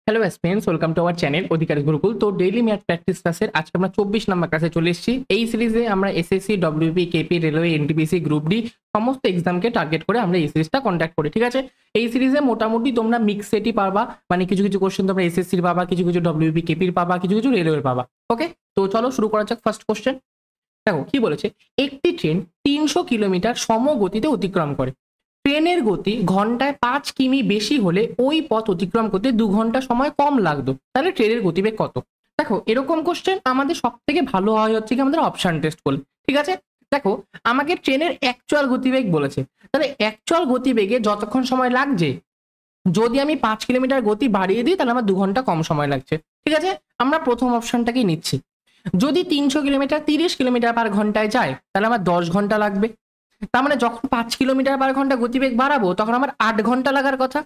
Hello friends, welcome to our channel Adhikari Gurukul. তো daily math practice ক্লাসের আজকে আমরা 24 নম্বর ক্লাসে চলে এসেছি। এই সিরিজে আমরা SSC, WB, KP, railway, NTPC, group D সমস্ত এক্সামকে টার্গেট করে আমরা এই সিরিজটা কন্ডাক্ট করি। ঠিক আছে, এই সিরিজে মোটামুটি তোমরা মিক্স সেটই পাবা, মানে কিছু কিছু কোশ্চেন তোমরা এসএসসির পাবা, কিছু কিছু ডব্লিউবি, কেপির পাবা, কিছু কিছু রেলওয়ের পাবা। ওকে, তো চলো শুরু করা যাক। ফার্স্ট কোশ্চেন দেখো কি বলেছে। একটি ট্রেন 300 কিলোমিটার সমগতিতে অতিক্রম করে। ট্রেনের গতি ঘন্টায় 5 কিমি বেশি হলে ওই পথ অতিক্রম করতে 2 ঘন্টা সময় কম লাগতো, তাহলে ট্রেনের গতিবেগ কত? দেখো এরকম কোশ্চেন আমাদের সব থেকে ভালো হয় হচ্ছে কি আমাদের অপশন টেস্ট করলে। ঠিক আছে, দেখো আমাকে ট্রেনের অ্যাকচুয়াল গতিবেগ বলেছে, তাহলে অ্যাকচুয়াল গতিবেগে যতক্ষণ সময় লাগছে যদি আমি 5 কিলোমিটার গতি বাড়িয়ে দিই তাহলে আমার 2 ঘন্টা কম সময় লাগছে। ঠিক আছে, আমরা প্রথম অপশনটাকেই নিচ্ছি। যদি 300 কিলোমিটার 30 কিলোমিটার পার ঘন্টায় যায় তাহলে আমার 10 ঘন্টা লাগবে। তার মানে যখন 5 কিলোমিটার পার ঘন্টা গতিবেগ বাড়াবো তখন আমার 8 ঘন্টা লাগার কথা।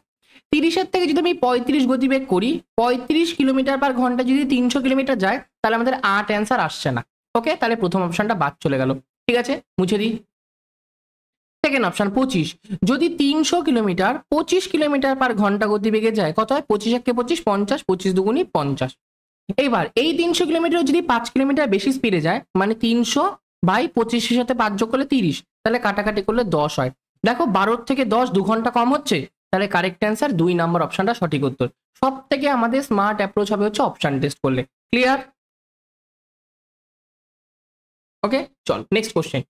30-এর থেকে যদি আমি 35 গতিবেগ করি, 35 কিলোমিটার পার ঘন্টা যদি 300 কিলোমিটার যায় তাহলে আমাদের 8 অ্যান্সার আসছে না। ওকে, তাহলে প্রথম অপশনটা বাদ চলে গেল। ঠিক আছে, মুছে দিই। সেকেন্ড অপশন 25, যদি 300 কিলোমিটার 25 কিলোমিটার পার ঘন্টা গতিবেগে যায় কত হয়? 25 একে 25, 50, 25 দুগুণি 50। এইবার এই 300 কিলোমিটার যদি 5 কিলোমিটার বেশি স্পিডে যায়, মানে 300 বাই 25-এর সাথে 5 যোগ করলে 30, তাহলে কাটাকাটি করলে 10 হয়। দেখো 12 থেকে 10 2 ঘন্টা কম হচ্ছে, তাহলে কারেক্ট অ্যান্সার 2 নম্বর অপশনটা সঠিক উত্তর। সব থেকে আমাদের স্মার্ট অ্যাপ্রোচ হবে হচ্ছে অপশন টেস্ট করলে। ক্লিয়ার? ওকে, চল নেক্সট কোশ্চেন।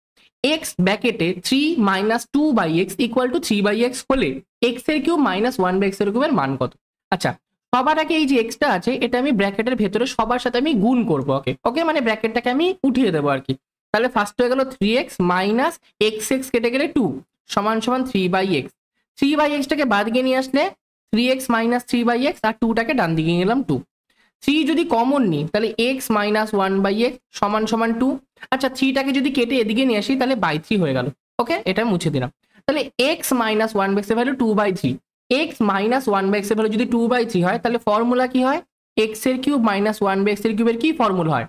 এক্স ব্র্যাকেটে 3 minus 2 by x equal to 3 by x হলে এক্স এর কিউব মাইনাস 1 বাই এক্স এর কিউবের মান কত? আচ্ছা, সবার আগে এই যে এক্সটা আছে এটা আমি ব্র্যাকেটের ভেতরে সবার সাথে আমি গুণ করবো। ওকে ওকে, মানে ব্র্যাকেটটাকে আমি উঠিয়ে দেবো আর কি। তাহলে ফার্স্ট হয়ে গেল 3x মাইনাস এক্স এক্স কেটে গেলে 2 সমান সমান 3 বাই এক্স। 3 বাই এক্সটাকে বাদ গিয়ে নিয়ে আসলে 3x মাইনাস 3 বাই এক্স, আর 2টাকে ডান দিকে নিলাম 2। 3 যদি কমন নিই তাহলে এক্স মাইনাস 1 বাই এক্স সমান সমান 2। আচ্ছা, 3টাকে যদি কেটে এদিকে নিয়ে আসি তাহলে বাই 3 হয়ে গেল। ওকে, এটা মুছে দিলাম। তাহলে এক্স মাইনাস 1 বাই এক্স এর value 2 by 3। X minus 1 by x এর ভ্যালু যদি 2 বাই 3 হয় তাহলে ফর্মুলা কি হয়? এক্স এর কিউব মাইনাস 1 বাই এক্স এর কিউবের কি ফর্মুলা হয়?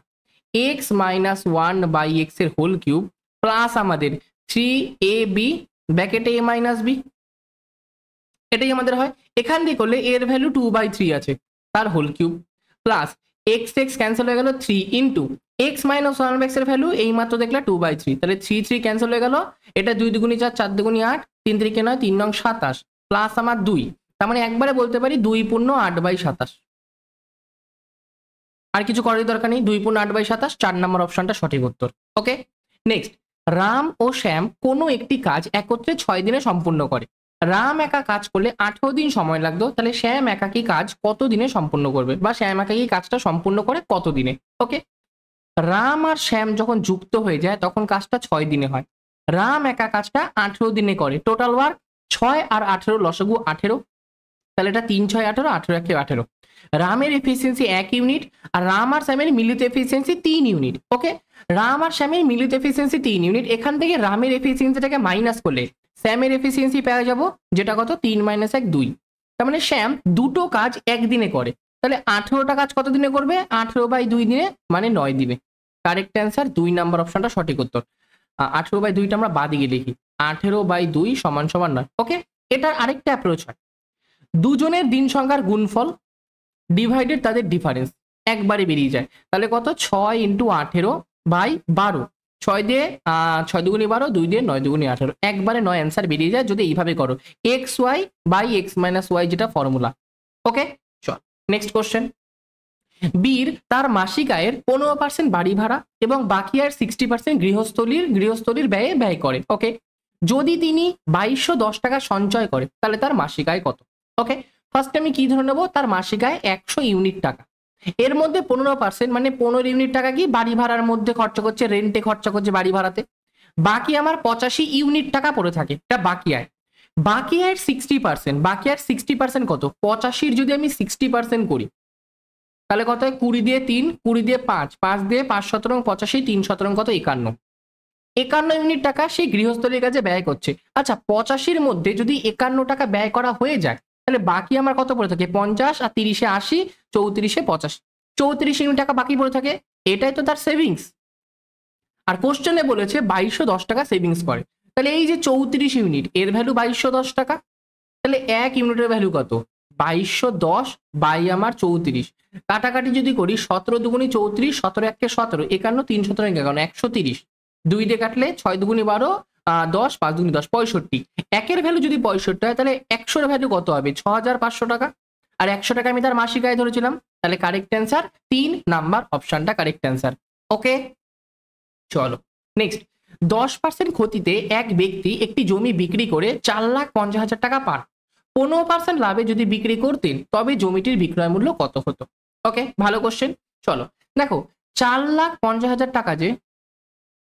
এক্স মাইনাস 1 বাই এক্স এর হোল কিউব প্লাস আমাদের 3ab ব্র্যাকেটে a মাইনাস b, এটাই আমাদের হয়। এখান দিয়ে করলে এর ভ্যালু 2 বাই 3 আছে, তার whole cube plus x x cancel হয়ে গেল 3 into x minus 1 by x এর ভ্যালু এই মাত্র দেখলে 2 বাই 3, তাহলে 3 3 ক্যান্সেল হয়ে গেল। এটা 2 দুগুণি 4, 4 দুগুণি 8, 3 3 নয় 3 নং 27 প্লাস আমার 2, তার মানে একবারে বলতে পারি 2 পূর্ণ 8 বাই 27। আর কিছু করার দরকার নেই, 2 পূর্ণ 8 বাই 27, 4 নম্বর অপশনটা সঠিক উত্তর। ওকে, নেক্সট। রাম ও শ্যাম কোনো একটি কাজ একত্রে 6 দিনে সম্পূর্ণ করে। রাম একা কাজ করলে 18 দিন সময় লাগতো, তাহলে শ্যাম একাকী কাজ কত দিনে সম্পূর্ণ করবে, বা শ্যাম একাকী কাজটা সম্পূর্ণ করে কত দিনে? ওকে, রাম আর শ্যাম যখন যুক্ত হয়ে যায় তখন কাজটা 6 দিনে হয়। রাম একা কাজটা 18 দিনে করে। টোটাল ওয়ার্ক 6 আর 18 লসাগু 18, তাহলে এটা 3 6 18, 18 1 18। রামের এফিসিয়েন্সি 1 ইউনিট আর রাম আর শ্যামের মিলিত এফিসিয়েন্সি 3 ইউনিট। ওকে, রাম আর শ্যামের মিলিত এফিসিয়েন্সি 3 ইউনিট। এখান থেকে রামের এফিসিয়েন্সিটাকে মাইনাস করলে শ্যামের এফিসিয়েন্সি পেয়ে যাবো, যেটা কত? 3 - 1 2। তার মানে শ্যাম দুটো কাজ একদিনে করে, তাহলে 18টা কাজ কত দিনে করবে? 18 বাই 2 দিনে, মানে 9 দিনে। কারেক্ট অ্যান্সার 2 নাম্বার অপশনটা সঠিক উত্তর। 18 বাই 2টা আমরা বাদ দিয়ে লিখি, 18 বাই 2 সমান সমান 9। ওকে, এটার আরেকটা অ্যাপ্রোচ হয়, দুজনের দিন সংখ্যার গুণফল ডিভাইডেড তাদের ডিফারেন্স একবারে বেরিয়ে যায়। তাহলে কত? 6 ইন্টু 18 বাই 12, 6 দিয়ে 6 দুগুণি 12, 2 দিয়ে 9 দুগুণি 18, একবারে 9 অ্যান্সার বেরিয়ে যায় যদি এইভাবে করো। X y by x minus y, যেটা ফর্মুলা। ওকে, চল নেক্সট কোশ্চেন। বীর তার মাসিক আয়ের 15% বাড়ি ভাড়া এবং বাকি আয়ের 60% গৃহস্থলীর ব্যয়ে ব্যয় করে। ওকে, যদি তিনি 2210 টাকা সঞ্চয় করে তাহলে তার মাসিক আয় কত? ওকে, ফার্স্ট আমি কি ধরে নেবো? তার মাসিক আয় 100 ইউনিট টাকা। এর মধ্যে 15% মানে 15 ইউনিট টাকা কি বাড়ি ভাড়ার মধ্যে খরচা করছে, রেন্টে খরচা করছে, বাড়ি ভাড়াতে। বাকি আমার 85 ইউনিট টাকা পড়ে থাকে, এটা বাকি আয়। বাকি আয়ের 60%, বাকি আয়ের 60% কত? 85-র যদি আমি 60% করি তাহলে কত হয়? 20 দিয়ে 3, 20 দিয়ে 5, 5 দিয়ে 5 17 85, 3 17 কত? 51। 51 ইউনিট টাকা সেই গৃহস্থলীর কাছে ব্যয় করছে। আচ্ছা, 85-র মধ্যে যদি 51 টাকা ব্যয় করা হয়ে যায় তাহলে বাকি আমার কত পড়ে থাকে? 50 আর 30-এ 80, 34-এ 85, 34 ইউনিট টাকা বাকি পড়ে থাকে। এটাই তো তার সেভিংস। আর কোশ্চেনে বলেছে 2210 টাকা সেভিংস করে, তাহলে এই যে 34 ইউনিট এর ভ্যালু 2210 টাকা, তাহলে 1 ইউনিটের ভ্যালু কত? 2210 বাই আমার 34, কাটাকাটি যদি করি 17 দুগুণি 34, 17 একে 17, 51, 3 17 51, 130, 2 দিয়ে কাটলে 6 দুগুণি 12, 10, 5 দুগুণি 10, 65। একের ভ্যালু যদি 65 হয় তাহলে 100 ভ্যালু কত হবে? 6500 টাকা। আর 100 টাকা আমি তার মাসিক আয় ধরেছিলাম, তাহলে কারেক্ট অ্যান্সার 3 নাম্বার অপশনটা কারেক্ট অ্যান্সার। ওকে, চলো নেক্সট। 10% ক্ষতিতে এক ব্যক্তি একটি জমি বিক্রি করে 4,50,000 টাকা পান। 15% লাভে যদি বিক্রি করতেন তবে জমিটির বিক্রয় মূল্য কত হতো? ওকে, ভালো কোশ্চেন। চলো দেখো, 4,50,000 টাকা যে,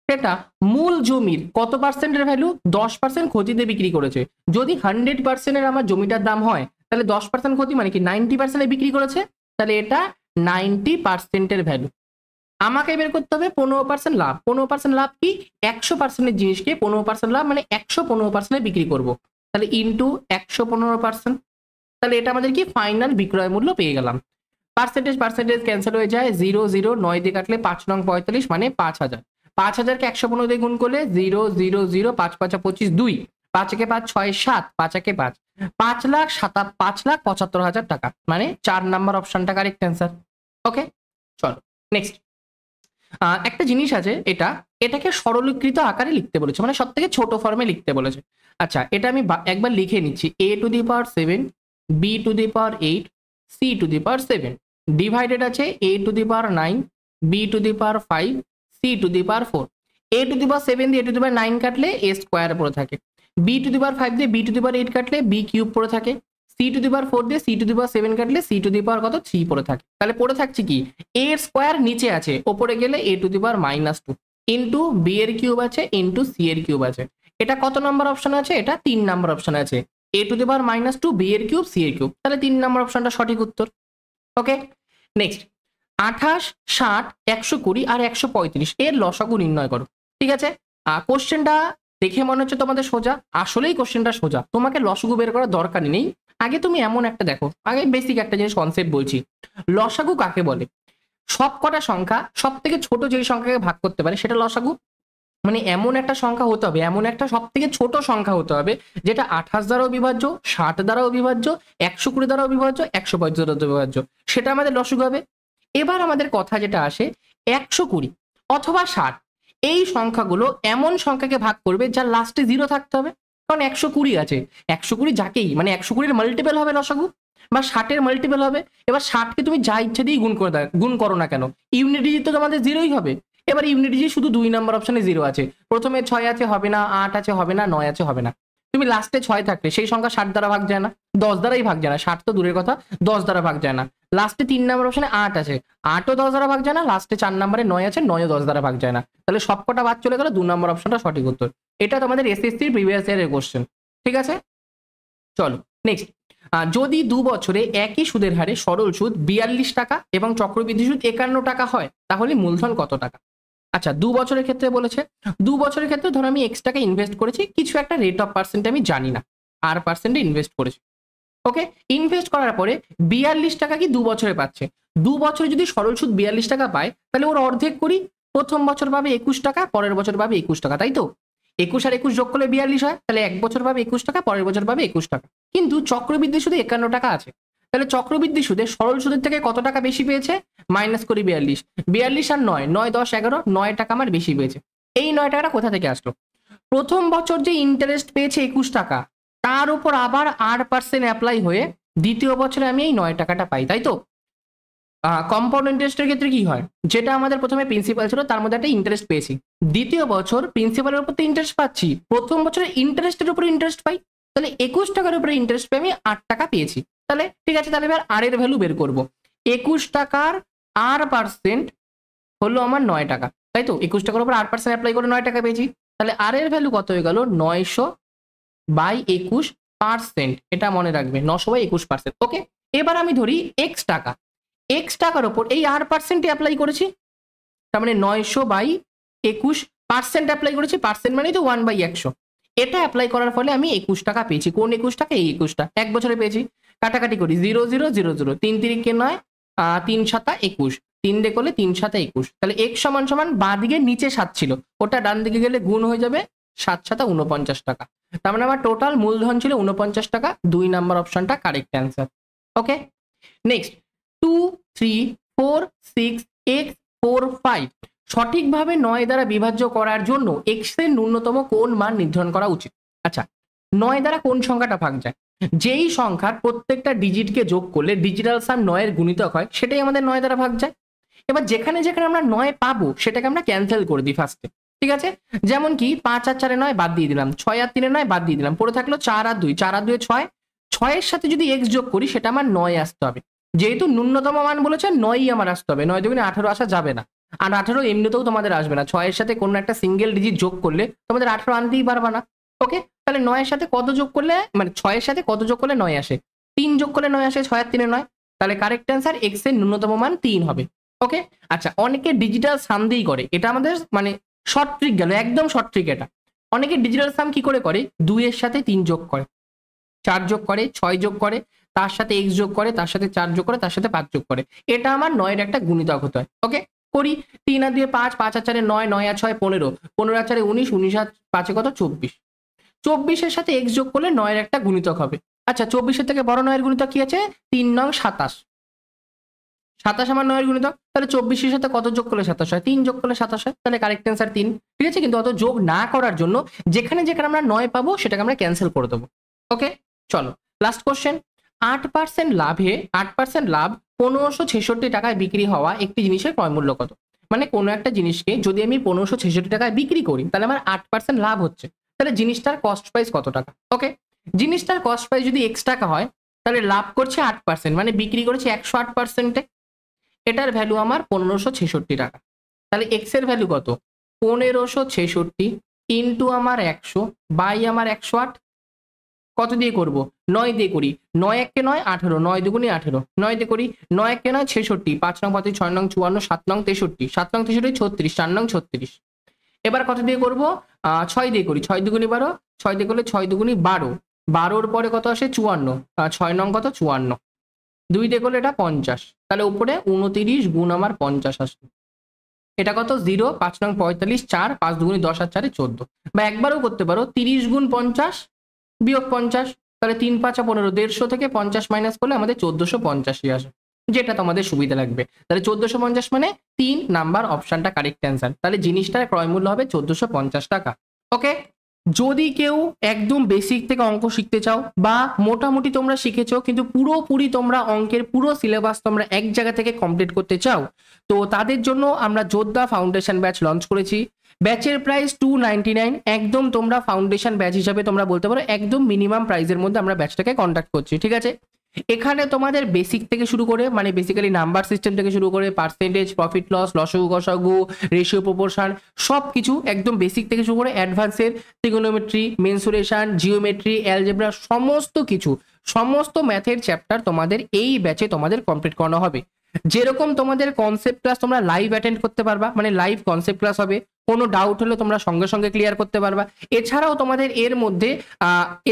সেটা মূল জমির কত পার্সেন্টের ভ্যালু? 10% ক্ষতিতে বিক্রি করেছে। যদি 100%-এর আমার জমিটার দাম হয় তাহলে 10% ক্ষতি মানে কি 90%-এ বিক্রি করেছে, তাহলে এটা 90%-এর ভ্যালু। আমাকে বের করতে হবে 15% লাভ। 15% লাভ কি? 100%-এর জিনিসকে 15% লাভ মানে 115%-এ বিক্রি করব, তাহলে ইন্টু 115%, তাহলে এটা আমাদের কি ফাইনাল বিক্রয় মূল্য পেয়ে গেলাম। পার্সেন্টেজ ক্যান্সেল হয়ে যায়, 0 0 9 দিয়ে কাটলে 5 নং 45 মানে 5000। 5000কে 115 দিয়ে গুণ করলে 0 0 0, 5 5 25, 2, 5 একে 5 6 7, 5 একে 5, 5,75,000 টাকা, মানে 4 নাম্বার অপশনটা কারেক্ট অ্যান্সার। ওকে, চলো নেক্সট। একটা জিনিস আছে, এটাকে সরলীকৃত আকারে লিখতে বলেছে, মানে সব থেকে ছোট ফর্মে লিখতে বলেছে। আচ্ছা, এটা আমি একবার লিখে নিচ্ছি। a⁴, b⁴, c⁴, ডিভাইডেড আছে a⁹, b⁵, c⁴। a⁴ দিয়ে a⁹ কাটলে a স্কোয়ার পড়ে থাকে, b⁵ দিয়ে b⁵ কাটলে b কিউব পড়ে থাকে, c⁴ দিয়ে c⁴ কাটলে c⁴ কত 3 পড়ে থাকে। তাহলে পড়ে থাকছে কি? a এর স্কোয়ার নিচে আছে, ওপরে গেলে a⁻² ইন্টু b এর কিউব আছে ইন্টু c এর কিউব আছে। এটা কত নম্বর অপশন আছে? এটা 3 নম্বর অপশন আছে, a⁻², b এর কিউব, c এর কিউব, তাহলে 3 নম্বর অপশনটা সঠিক উত্তর। ওকে, নেক্সট। 28, 60, 120 আর 135 এর লসাগু নির্ণয় করো। ঠিক আছে, কোশ্চেনটা দেখে মনে হচ্ছে তোমাদের সোজা, আসলেই কোশ্চেনটা সোজা, তোমাকে লসাগু বের করার দরকারই নেই। আগে তুমি এমন একটা দেখো, আগে বেসিক একটা জিনিস কনসেপ্ট বলছি। লসাগু কাকে বলে? সব কটা সংখ্যা সব থেকে ছোট যেই সংখ্যাকে ভাগ করতে পারে সেটা লসাগু। মানে এমন একটা সংখ্যা হতে হবে, এমন একটা সব থেকে ছোট সংখ্যা হতে হবে যেটা 28 দ্বারাও বিভাজ্য, 60 দ্বারাও বিভাজ্য, 120 দ্বারাও বিভাজ্য, 135 দ্বারাও বিভাজ্য, সেটা আমাদের লসাগু হবে। এবার আমাদের কথা যেটা আসে, 120 অথবা 60 এই সংখ্যাগুলো এমন সংখ্যাকে ভাগ করবে যার লাস্টে 0 থাকতে হবে। কারণ 120 আছে, 120 যাকেই মানে 120-এর মাল্টিপল হবে লসাগু, বা 60-এর মাল্টিপল হবে। এবার 60কে তুমি যা ইচ্ছে দিয়ে গুণ করো না কেন, ইউনিট ডিজিট তো তোমাদের 0ই হবে। এবার ইউনিট ডিজিট শুধু 2 নম্বর অপশনে 0 আছে, প্রথমে 6 আছে হবে না, 8 আছে হবে না, 9 আছে হবে না। তুমি লাস্টে 6 থাকলে সেই সংখ্যা 60 দ্বারা ভাগ যায় না, 10 দ্বারাই ভাগ যায় না, 60 তো দূরের কথা 10 দ্বারা ভাগ যায় না। লাস্টে 3 নম্বর অপশনে 8 আছে, 8ও 10 দ্বারা ভাগ যায় না, লাস্টে 4 নম্বরে 9 আছে, 9ও 10 দ্বারা ভাগ যায় না, তাহলে সবকটা বাদ চলে গেল, 2 নম্বর অপশনটা সঠিক উত্তর। এটা তোমাদের এসএসসির প্রিভিয়াস ইয়ারের কোশ্চেন। ঠিক আছে, চলো নেক্সট। যদি 2 বছরে একই সুদের হারে সরল সুদ 42 টাকা এবং চক্রবৃদ্ধি সুদ 51 টাকা হয় তাহলে মূলধন কত টাকা? আচ্ছা, 2 বছরের ক্ষেত্রে বলেছে, 2 বছরের ক্ষেত্রে ধরো আমি এক্স টাকা ইনভেস্ট করেছি, কিছু একটা রেট অফ পার্সেন্ট আমি জানি না, আর পার্সেন্টে ইনভেস্ট করেছি। ওকে, ইনভেস্ট করার পরে 42 টাকা কি 2 বছরে পাচ্ছে। 2 বছরে যদি সরল সুদ 42 টাকা পায় তাহলে ওর অর্ধেক করি, প্রথম বছর পাবে 21 টাকা, পরের বছর পাবে 21 টাকা, তাই তো? 21 আর 21 যোগ করলে 42 হয়, তাহলে এক বছর পাবে 21 টাকা, পরের বছর পাবে 21 টাকা। কিন্তু চক্রবৃদ্ধি সুদে 51 টাকা আছে, তাহলে চক্রবৃদ্ধি সুদে সরল সুদের থেকে কত টাকা বেশি পেয়েছে? মাইনাস করি 42, 42 আর 9, 9 10 11, 9 টাকা আমার বেশি পেয়েছে। এই 9 টাকাটা কোথা থেকে আসলো? প্রথম বছর যে ইন্টারেস্ট পেয়েছে 21 টাকা, তার উপর আবার 8% অ্যাপ্লাই হয়ে দ্বিতীয় বছরে আমি এই 9 টাকাটা পাই, তাই তো? কম্পাউন্ড ইন্টারেস্টের ক্ষেত্রে কি হয়, যেটা আমাদের প্রথমে প্রিন্সিপাল ছিল তার মধ্যে একটা ইন্টারেস্ট পেয়েছি, দ্বিতীয় বছর প্রিন্সিপালের উপর তো ইন্টারেস্ট পাচ্ছি, প্রথম বছরে ইন্টারেস্টের উপর ইন্টারেস্ট পাই, তাহলে 21 টাকার উপরে ইন্টারেস্ট পেয়ে আমি 8 টাকা পেয়েছি। তাহলে ঠিক আছে, তাহলে এবার আর এর ভ্যালু বের করবো। 21 টাকার r% হলো আমার 9 টাকা, তাই তো? 21 টাকার উপর 8% অ্যাপ্লাই করে 9 টাকা পেয়েছি, তাহলে আর এর ভ্যালু কত হয়ে গেল? 900/21%, এটা মনে রাখবে, 900/21%। ওকে, এবার আমি ধরি এক্স টাকা, এক্স টাকার ওপর এই r% অ্যাপ্লাই করেছি, তার মানে 900/21% অ্যাপ্লাই করেছি, পার্সেন্ট মানে তো 1/100। এটা অ্যাপ্লাই করার ফলে আমি 21 টাকা পেয়েছি। কোন 21 টাকা? এই 21টা এক বছরে পেয়েছি। কাটাকাটি করি, 0 0 0 0, 3 3 9, 3 7 21, 3 দিয়ে করলে 3 7 21, তাহলে x সমান সমান বাঁ দিকে নিচে 7 ছিল, ওটা ডান দিকে গেলে গুণ হয়ে যাবে, 7 7 49 টাকা। তার মানে আমার টোটাল মূলধন ছিল 49 টাকা। 2 নাম্বার অপশনটা correct answer. Okay next 2 3 4 6 x 4 5 সঠিকভাবে 9 দ্বারা বিভাজ্য করার জন্য x এর ন্যূনতম কোন মান নির্ধারণ করা উচিত। আচ্ছা 9 দ্বারা কোন সংখ্যাটা ভাগ যায়, যেই সংখ্যার প্রত্যেকটা ডিজিটকে যোগ করলে ডিজিটাল সাম 9 এর গুণিতক হয় সেটাই আমাদের 9 দ্বারা ভাগ যায়। এবার যেখানে যেখানে আমরা 9 পাবো সেটাকে আমরা ক্যান্সেল করে দিই ফার্স্টে, ঠিক আছে। যেমন কি 5 আর 4 9 বাদ দিয়ে দিলাম, 6 আর 3 9 বাদ দিয়ে দিলাম, পড়ে থাকলো 4 আর 2, 4 আর 2 6, 6 এর সাথে যদি x যোগ করি সেটা আমার 9 আসতে হবে। যেহেতু ন্যূনতম মান বলেছে 9ই আমার আসতে হবে, 9 দুগুণে 18 আসা যাবে না। আর 18 এমনিতেও তোমাদের আসবে না, 6 এর সাথে কোনো একটা সিঙ্গেল ডিজিট যোগ করলে তোমাদের 18 আনতেই পারবা না। ওকে তাহলে 9 এর সাথে কত যোগ করলে, মানে 6 এর সাথে কত যোগ করলে 9 আসে, 3 যোগ করলে 9 আসে, 6 আর 3 9, তাহলে কারেক্ট অ্যান্সার x এর ন্যূনতম মান 3 হবে। ওকে আচ্ছা অনেকে ডিজিটাল সাম দিয়েই করে, এটা আমাদের মানে শর্ট ট্রিক গেল, একদম শর্ট ট্রিক এটা। অনেকে ডিজিটাল সাম কি করে করে, 2 এর সাথে 3 যোগ করে, 4 যোগ করে, 6 যোগ করে, তার সাথে x যোগ করে, তার সাথে 4 যোগ করে, তার সাথে 5 যোগ করে, এটা আমার 9 এর একটা গুণিতক হতে হয়। ওকে করি, 3 আর 2 5, 5 আর 4 9, 9 আর 6 15, 15 আর 4 19, 19 আর 5 কত 24, 24 এর সাথে x যোগ করলে 9 এর একটা গুণিতক হবে। আচ্ছা 24 এর থেকে বড় 9 এর গুণিতক কি আছে, 3 9 27, 27 আমার 9 এর গুণিতক, তাহলে 24 এর সাথে কত যোগ করলে 27 হয়, 3 যোগ করলে 27 হয়, তাহলে কারেক্ট অ্যান্সার 3। ঠিক আছে, কিন্তু অত যোগ না করার জন্য যেখানে যেখানে আমরা 9 পাবো সেটাকে আমরা ক্যান্সেল করে দেবো। ওকে চলো লাস্ট কোশ্চেন। 8% লাভে 8% লাভ 1566 টাকায় বিক্রি হওয়া একটি জিনিসের ক্রয় মূল্য কত। মানে কোনো একটা জিনিসকে যদি আমি 1566 টাকায় বিক্রি করি তাহলে আমার 8% লাভ হচ্ছে, তাহলে জিনিসটার কস্ট প্রাইস কত টাকা। ওকে জিনিসটার কস্ট প্রাইস যদি x টাকা হয় তাহলে লাভ করছে 8%, মানে বিক্রি করেছে 108%-এ, এটার ভ্যালু আমার 1566 টাকা। তাহলে এক্স এর ভ্যালু কত, 1566 ইন্টু আমার 100 বাই আমার 108, কত দিয়ে করব, 9 দিয়ে করি, 9 1 9 18, 9 দুগুণে 18, 9 দিয়ে করি, 9 1 9 66, 5 নং 35, 6 নং 54, 7 নং 63, 7 নং 63 36, 4 নং 36। এবার কত দিয়ে করব, 6 দিয়ে করি, 6 দুগুণে 12, 6 দিয়ে করলে 6 দুগুণে 12, 12-র পরে কত আসে 54, 6 নং কত 54, 2 দিয়ে করলে এটা 50, তাহলে উপরে 29 গুণ আমার 50 আসবে। এটা কত 0, 5 নং 45, 4, 5 দুগুণে 10 আর 4 14, বা একবারও করতে পারো 30 গুণ 50 বিয়োগ 50, তাহলে 3 5 15, 150 থেকে 50 মাইনাস করলে আমাদের 1450 আসে, যেটা তোমাদের সুবিধা লাগবে। তাহলে 1450 মানে 3 নাম্বার অপশনটা কারেক্ট অ্যান্সার, তাহলে জিনিসটার ক্রয় মূল্য হবে 1450 টাকা। ওকে যদি কেউ একদম বেসিক থেকে অঙ্ক শিখতে চাও বা মোটামুটি তোমরা শিখেছো কিন্তু পুরোপুরি তোমরা অঙ্কের পুরো সিলেবাস তোমরা এক জায়গা থেকে কমপ্লিট করতে চাও, তো তাদের জন্য আমরা যোদ্ধা ফাউন্ডেশন ব্যাচ লঞ্চ করেছি। ব্যাচের প্রাইস 299, একদম তোমরা ফাউন্ডেশন ব্যাচ হিসাবে তোমরা বলতে পারো একদম মিনিমাম প্রাইসের মধ্যে আমরা ব্যাচটাকে কন্ডাক্ট করছি। ঠিক আছে, এখানে তোমাদের বেসিক থেকে শুরু করে মানে বেসিক্যালি নাম্বার সিস্টেম থেকে শুরু করে পার্সেন্টেজ, প্রফিট লস, লসগু গসাগু, রেশিও প্রপোর্শন, সব কিছু একদম বেসিক থেকে শুরু করে অ্যাডভান্সের ট্রিগোনোমেট্রি, মেনসুরেশন, জিওমেট্রি, অ্যালজেব্রা, সমস্ত কিছু, সমস্ত ম্যাথের চ্যাপ্টার তোমাদের এই ব্যাচে তোমাদের কমপ্লিট করানো হবে। যেরকম তোমাদের কনসেপ্ট ক্লাস তোমরা লাইভ অ্যাটেন্ড করতে পারবা, মানে লাইভ কনসেপ্ট ক্লাস হবে, কোনো ডাউট হলে তোমরা সঙ্গে সঙ্গে ক্লিয়ার করতে পারবা। এছাড়াও তোমাদের এর মধ্যে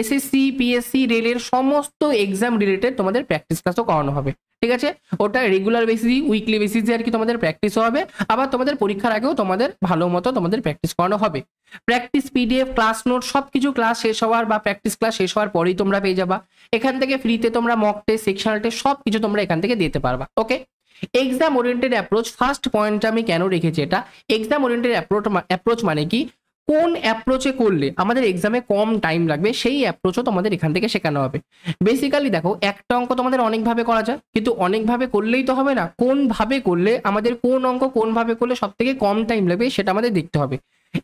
এসএসসি, পিএসসি, রেলের সমস্ত এক্সাম রিলেটেড তোমাদের প্র্যাকটিস ক্লাসও করানো হবে। ঠিক আছে, ওটা রেগুলার বেসিস, উইকলি বেসিসে আর কি তোমাদের প্র্যাকটিসও হবে, আবার তোমাদের পরীক্ষার আগেও তোমাদের ভালো মতো তোমাদের প্র্যাকটিস করানো হবে। প্র্যাকটিস পিডিএফ, ক্লাস নোট সবকিছু ক্লাস শেষ হওয়ার বা প্র্যাকটিস ক্লাস শেষ হওয়ার পরেই তোমরা পেয়ে যাবা। এখান থেকে ফ্রিতে তোমরা মক টেস্ট, সেকশনাল টেস্ট সব কিছু তোমরা এখান থেকে দিতে পারবা। ওকে এক্সাম ওরিয়েন্টেড অ্যাপ্রোচ, ফার্স্ট পয়েন্টটা আমি কেন রেখেছি, এটা এক্সাম ওরিয়েন্টেড অ্যাপ্রোচ মানে কি, কোন অ্যাপ্রোচে করলে আমাদের এক্সামে কম টাইম লাগবে সেই অ্যাপ্রোচও তোমাদের এখান থেকে শেখানো হবে। বেসিক্যালি দেখো একটা অঙ্ক তোমাদের অনেকভাবে করা যায়, কিন্তু অনেকভাবে করলেই তো হবে না, কোনভাবে করলে আমাদের কোন অঙ্ক কোনভাবে করলে সব থেকে কম টাইম লাগবে সেটা আমাদের দেখতে হবে।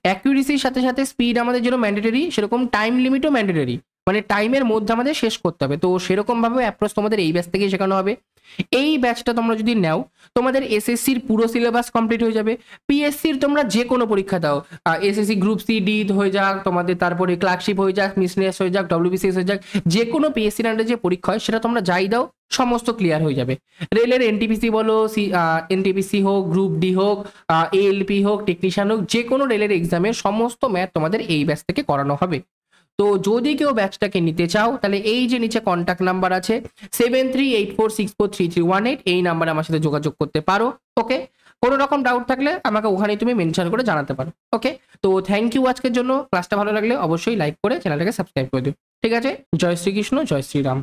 অ্যাকুরেসির সাথে সাথে স্পিড আমাদের যেন ম্যান্ডেটরি, সেরকম টাইম লিমিটও ম্যান্ডেটরি, মানে টাইমের মধ্যে আমাদের শেষ করতে হবে। তো সেরকম ভাবে অ্যাপ্রোচ তোমাদের এই ব্যাচ থেকে শেখানো হবে। এই ব্যাচটা তোমরা যদি নাও তোমাদের এসএসসির পুরো সিলেবাস কমপ্লিট হয়ে যাবে। পিএসসির তোমরা যে কোনো পরীক্ষা দাও, এসএসসি গ্রুপ সি ডি হয়ে যাক, তোমাদের তারপরে ক্লার্কশিপ হয়ে যাক, মিসলেনিয়াস হয়ে যাক, ডব্লিউবিসিএস হয়ে যাক, যে কোনো পিএসসির আন্ডারে যে পরীক্ষা হয় সেটা তোমরা যাই দাও সমস্ত ক্লিয়ার হয়ে যাবে। রেলের এনটিপিসি বলো, এনটিপিসি হোক, গ্রুপ ডি হোক, এএলপি হোক, টেকনিশিয়ান হোক, যে কোনো রেলের এক্সামের সমস্ত ম্যাথ তোমাদের এই ব্যাচ থেকে করানো হবে। তো যদি কেউ ব্যাচটাকে নিতে চাও তাহলে এই যে নিচে কন্ট্যাক্ট নাম্বার আছে 7384643318, এই নাম্বারে আমার সাথে যোগাযোগ করতে পারো। ওকে কোনো রকম ডাউট থাকলে আমাকে ওখানে তুমি মেনশন করে জানাতে পারো। ওকে তো থ্যাংক ইউ আজকের জন্য। ক্লাসটা ভালো লাগলে অবশ্যই লাইক করে চ্যানেলটাকে সাবস্ক্রাইব করে দিও। ঠিক আছে, জয় শ্রীকৃষ্ণ, জয় শ্রীরাম।